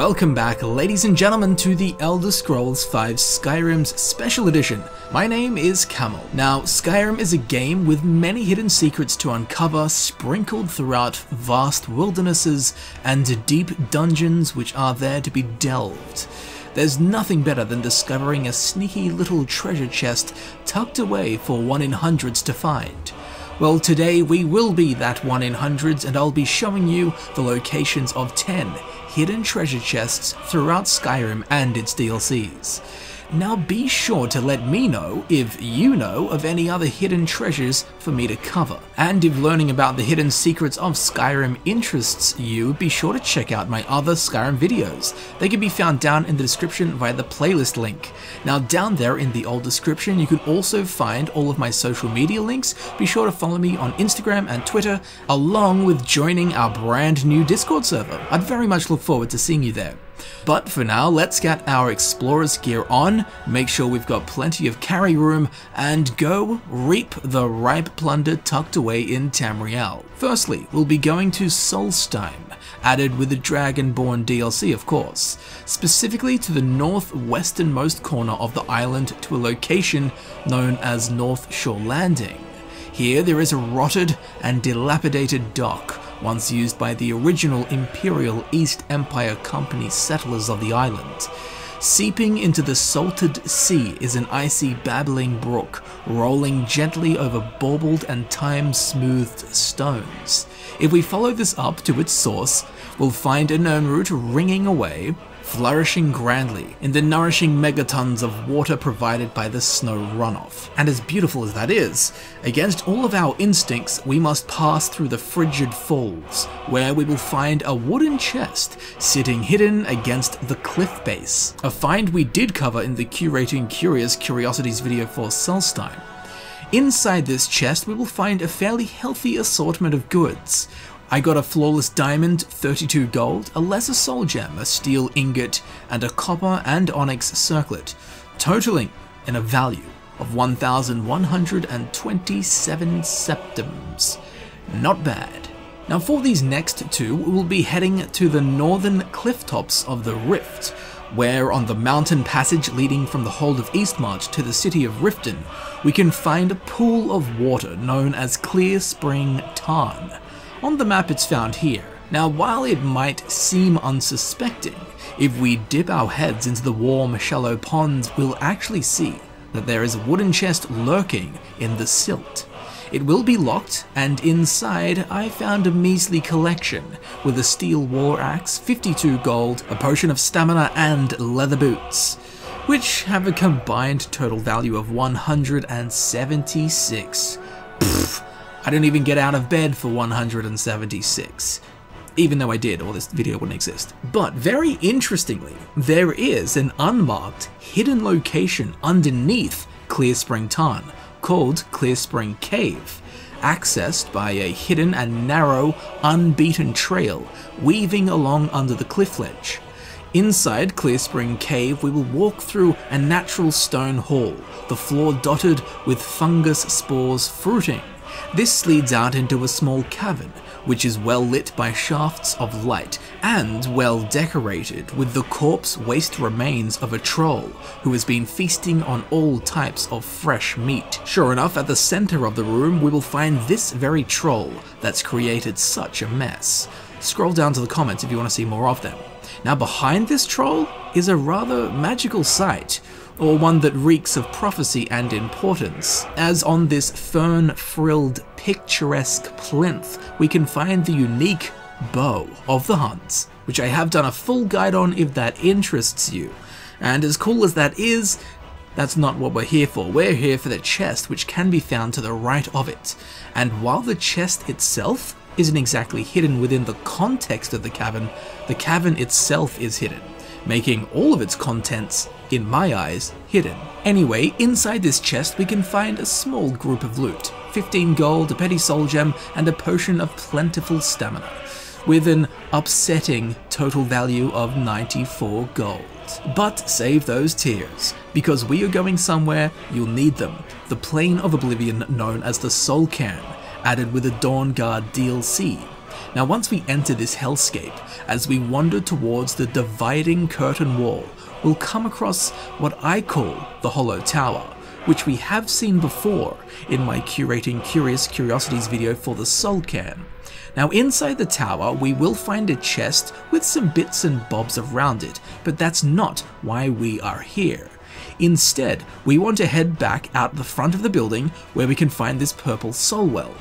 Welcome back, ladies and gentlemen, to the Elder Scrolls V Skyrim's Special Edition. My name is Camel. Now, Skyrim is a game with many hidden secrets to uncover, sprinkled throughout vast wildernesses and deep dungeons which are there to be delved. There's nothing better than discovering a sneaky little treasure chest tucked away for 1 in hundreds to find. Well, today we will be that 1 in hundreds, and I'll be showing you the locations of 10 hidden treasure chests throughout Skyrim and its DLCs. Now be sure to let me know if you know of any other hidden treasures for me to cover. And if learning about the hidden secrets of Skyrim interests you, be sure to check out my other Skyrim videos. They can be found down in the description via the playlist link. Now down there in the old description you can also find all of my social media links. Be sure to follow me on Instagram and Twitter, along with joining our brand new Discord server. I'd very much look forward to seeing you there. But for now, let's get our explorer's gear on, make sure we've got plenty of carry room, and go reap the ripe plunder tucked away in Tamriel. Firstly, we'll be going to Solstheim, added with the Dragonborn DLC of course, specifically to the northwesternmost corner of the island to a location known as North Shore Landing. Here there is a rotted and dilapidated dock, once used by the original Imperial East Empire Company settlers of the island. Seeping into the salted sea is an icy babbling brook, rolling gently over baubled and time-smoothed stones. If we follow this up to its source, we'll find a known route ringing away, flourishing grandly in the nourishing megatons of water provided by the snow runoff. And as beautiful as that is, against all of our instincts we must pass through the frigid falls, where we will find a wooden chest sitting hidden against the cliff base. A find we did cover in the Curating Curious Curiosities video for Solstheim. Inside this chest we will find a fairly healthy assortment of goods. I got a flawless diamond, 32 gold, a lesser soul gem, a steel ingot, and a copper and onyx circlet, totaling in a value of 1,127 septims. Not bad. Now for these next two, we will be heading to the northern cliff tops of the Rift, where on the mountain passage leading from the hold of Eastmarch to the city of Riften, we can find a pool of water known as Clear Spring Tarn. On the map it's found here. Now while it might seem unsuspecting, if we dip our heads into the warm, shallow ponds, we'll actually see that there is a wooden chest lurking in the silt. It will be locked, and inside I found a measly collection with a steel war axe, 52 gold, a potion of stamina, and leather boots, which have a combined total value of 176. Pfft. I don't even get out of bed for 176. Even though I did, or this video wouldn't exist. But very interestingly, there is an unmarked hidden location underneath Clear Spring Tarn called Clear Spring Cave, accessed by a hidden and narrow, unbeaten trail weaving along under the cliff ledge. Inside Clear Spring Cave, we will walk through a natural stone hall, the floor dotted with fungus spores fruiting. This leads out into a small cavern, which is well lit by shafts of light, and well decorated with the corpse waste remains of a troll who has been feasting on all types of fresh meat. Sure enough, at the center of the room we will find this very troll that's created such a mess. Scroll down to the comments if you want to see more of them. Now behind this troll is a rather magical sight, or one that reeks of prophecy and importance, as on this fern-frilled, picturesque plinth we can find the unique Bow of the Huns, which I have done a full guide on if that interests you. And as cool as that is, that's not what we're here for. We're here for the chest, which can be found to the right of it. And while the chest itself isn't exactly hidden within the context of the cavern itself is hidden, making all of its contents, in my eyes, hidden. Anyway, inside this chest we can find a small group of loot, 15 gold, a petty soul gem, and a potion of plentiful stamina, with an upsetting total value of 94 gold. But save those tears, because we are going somewhere you'll need them, the Plane of Oblivion known as the Soul Cairn, added with the Dawnguard DLC. Now once we enter this hellscape, as we wander towards the dividing curtain wall, we'll come across what I call the Hollow Tower, which we have seen before in my Curating Curious Curiosities video for the Soul Can. Now inside the tower we will find a chest with some bits and bobs around it, but that's not why we are here. Instead, we want to head back out the front of the building where we can find this purple soul well.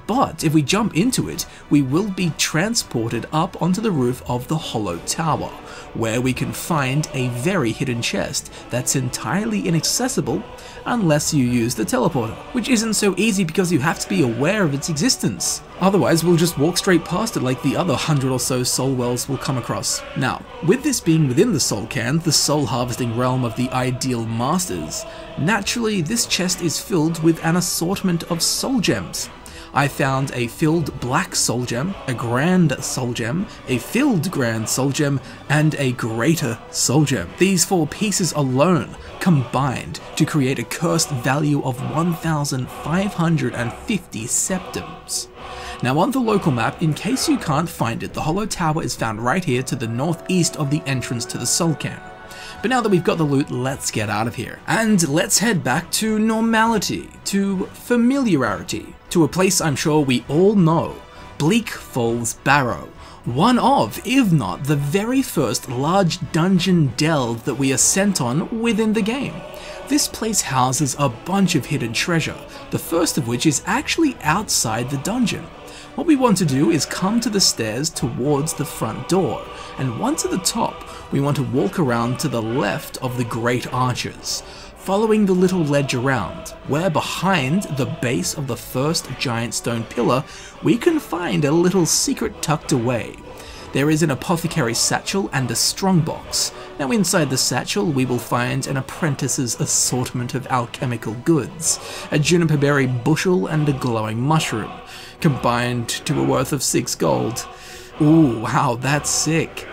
But if we jump into it, we will be transported up onto the roof of the Hollow Tower, where we can find a very hidden chest that's entirely inaccessible unless you use the teleporter, which isn't so easy because you have to be aware of its existence. Otherwise, we'll just walk straight past it like the other 100 or so soul wells we'll come across. Now, with this being within the Soul Can, the soul harvesting realm of the Ideal Masters, naturally this chest is filled with an assortment of soul gems. I found a filled black soul gem, a grand soul gem, a filled grand soul gem, and a greater soul gem. These 4 pieces alone combined to create a cursed value of 1,550 septims. Now on the local map, in case you can't find it, the Hollow Tower is found right here to the northeast of the entrance to the Soul Can. But now that we've got the loot, let's get out of here. And let's head back to normality, to familiarity, to a place I'm sure we all know, Bleak Falls Barrow. One of, if not the very first large dungeon delve that we are sent on within the game. This place houses a bunch of hidden treasure, the first of which is actually outside the dungeon. What we want to do is come to the stairs towards the front door, and once at the top, we want to walk around to the left of the Great Arches, following the little ledge around, where behind the base of the first giant stone pillar, we can find a little secret tucked away. There is an apothecary satchel and a strongbox. Now inside the satchel we will find an apprentice's assortment of alchemical goods, a juniper berry bushel and a glowing mushroom, combined to a worth of 6 gold. Ooh, wow, that's sick.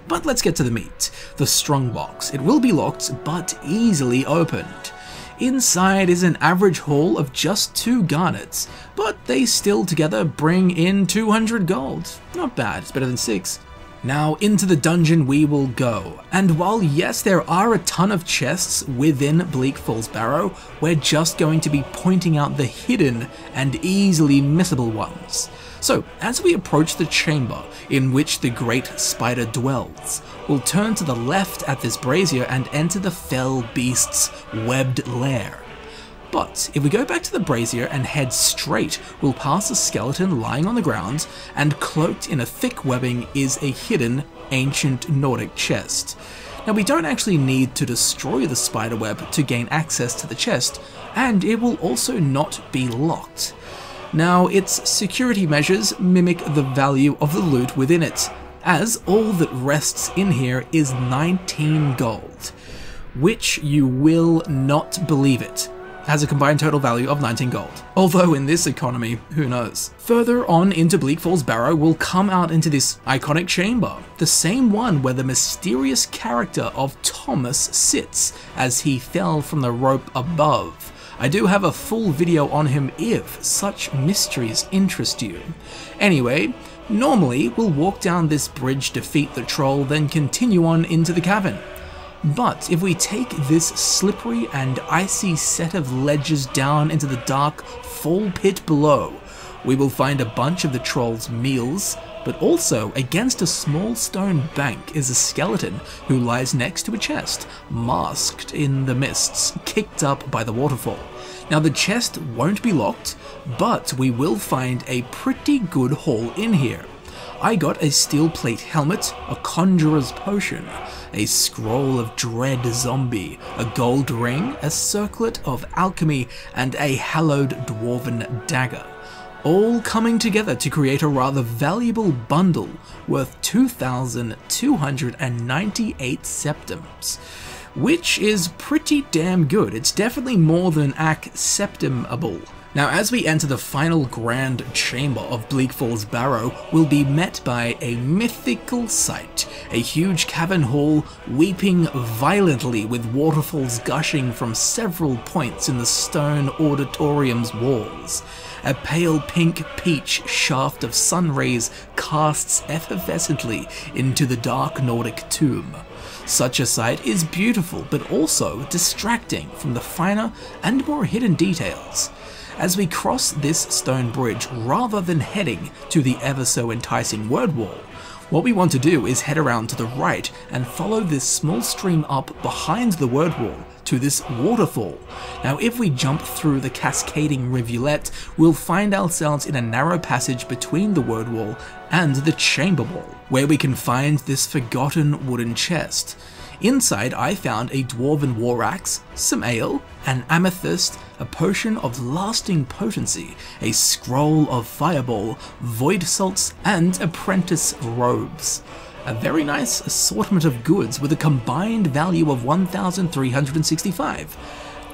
But let's get to the meat. The strongbox. It will be locked, but easily opened. Inside is an average haul of just 2 garnets, but they still together bring in 200 gold. Not bad, it's better than 6. Now into the dungeon we will go, and while yes there are a ton of chests within Bleak Falls Barrow, we're just going to be pointing out the hidden and easily missable ones. So as we approach the chamber in which the Great Spider dwells, we'll turn to the left at this brazier and enter the fell beast's webbed lair. But if we go back to the brazier and head straight, we'll pass a skeleton lying on the ground, and cloaked in a thick webbing is a hidden ancient Nordic chest. Now we don't actually need to destroy the spider web to gain access to the chest, and it will also not be locked. Now its security measures mimic the value of the loot within it, as all that rests in here is 19 gold, which you will not believe it, has a combined total value of 19 gold. Although in this economy, who knows. Further on into Bleak Falls Barrow, we'll come out into this iconic chamber, the same one where the mysterious character of Thomas sits as he fell from the rope above. I do have a full video on him if such mysteries interest you. Anyway, normally we'll walk down this bridge, defeat the troll, then continue on into the cavern. But if we take this slippery and icy set of ledges down into the dark fall pit below, we will find a bunch of the troll's meals, but also against a small stone bank is a skeleton who lies next to a chest, masked in the mists, kicked up by the waterfall. Now the chest won't be locked, but we will find a pretty good haul in here. I got a steel plate helmet, a conjurer's potion, a scroll of dread zombie, a gold ring, a circlet of alchemy, and a hallowed dwarven dagger, all coming together to create a rather valuable bundle worth 2,298 septims, which is pretty damn good. It's definitely more than acceptable. Now, as we enter the final grand chamber of Bleak Falls Barrow, we'll be met by a mythical sight, a huge cavern hall weeping violently with waterfalls gushing from several points in the stone auditorium's walls. A pale pink peach shaft of sun rays casts effervescently into the dark Nordic tomb. Such a sight is beautiful, but also distracting from the finer and more hidden details. As we cross this stone bridge, rather than heading to the ever so enticing word wall, what we want to do is head around to the right and follow this small stream up behind the word wall to this waterfall. Now, if we jump through the cascading rivulet, we'll find ourselves in a narrow passage between the word wall and the chamber wall, where we can find this forgotten wooden chest. Inside, I found a dwarven war axe, some ale, an amethyst, a potion of lasting potency, a scroll of fireball, void salts, and apprentice robes. A very nice assortment of goods with a combined value of 1,365,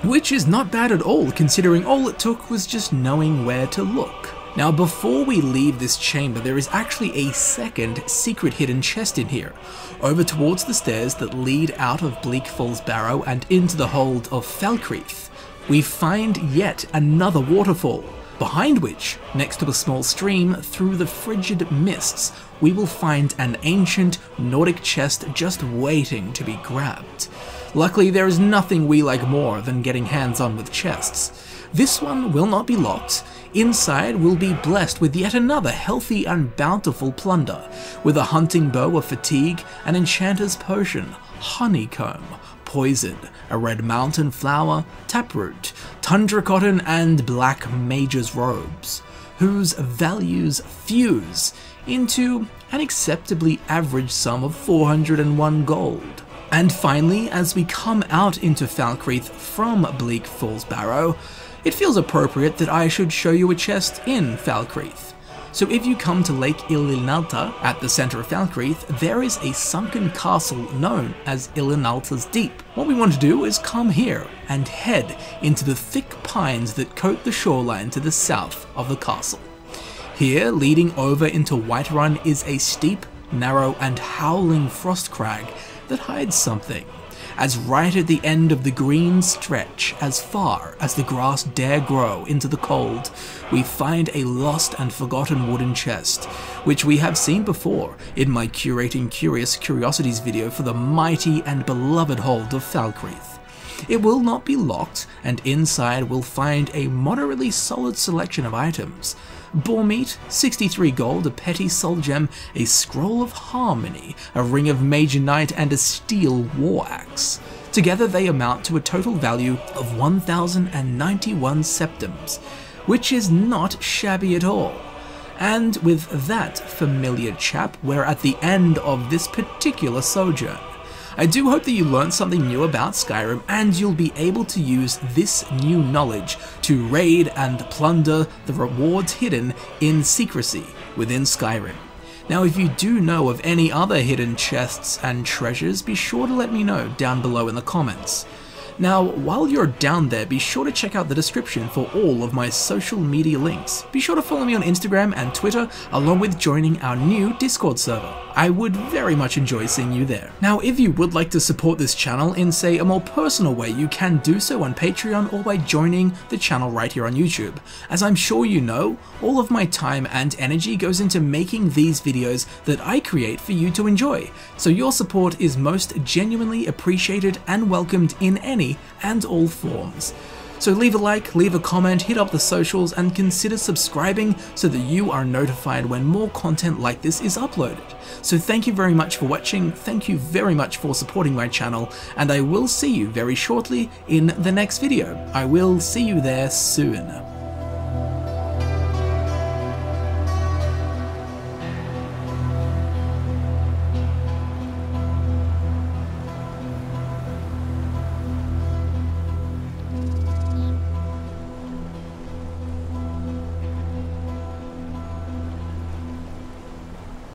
which is not bad at all considering all it took was just knowing where to look. Now, before we leave this chamber, there is actually a second secret hidden chest in here, over towards the stairs that lead out of Bleak Falls Barrow and into the hold of Falkreath. We find yet another waterfall, behind which, next to a small stream through the frigid mists, we will find an ancient Nordic chest just waiting to be grabbed. Luckily, there is nothing we like more than getting hands-on with chests. This one will not be locked. Inside, we'll be blessed with yet another healthy and bountiful plunder, with a hunting bow of fatigue, an enchanter's potion, honeycomb, poison, a red mountain flower, taproot, tundra cotton, and black mage's robes, whose values fuse into an acceptably average sum of 401 gold. And finally, as we come out into Falkreath from Bleak Falls Barrow, it feels appropriate that I should show you a chest in Falkreath. So if you come to Lake Illinalta at the center of Falkreath, there is a sunken castle known as Illinalta's Deep. What we want to do is come here and head into the thick pines that coat the shoreline to the south of the castle. Here, leading over into Whiterun, is a steep, narrow, and howling frost crag that hides something, as right at the end of the green stretch, as far as the grass dare grow into the cold, we find a lost and forgotten wooden chest, which we have seen before in my Curating Curious Curiosities video for the mighty and beloved hold of Falkreath. It will not be locked, and inside we'll find a moderately solid selection of items. Boar meat, 63 gold, a petty soul gem, a scroll of harmony, a ring of Major Knight, and a steel war axe. Together they amount to a total value of 1,091 septims, which is not shabby at all. And with that familiar chap, we're at the end of this particular sojourn. I do hope that you learned something new about Skyrim, and you'll be able to use this new knowledge to raid and plunder the rewards hidden in secrecy within Skyrim. Now, if you do know of any other hidden chests and treasures, be sure to let me know down below in the comments. Now, while you're down there, be sure to check out the description for all of my social media links. Be sure to follow me on Instagram and Twitter, along with joining our new Discord server. I would very much enjoy seeing you there. Now, if you would like to support this channel in, say, a more personal way, you can do so on Patreon or by joining the channel right here on YouTube. As I'm sure you know, all of my time and energy goes into making these videos that I create for you to enjoy, so your support is most genuinely appreciated and welcomed in any and all forms. So leave a like, leave a comment, hit up the socials, and consider subscribing so that you are notified when more content like this is uploaded. So thank you very much for watching, thank you very much for supporting my channel, and I will see you very shortly in the next video. I will see you there soon.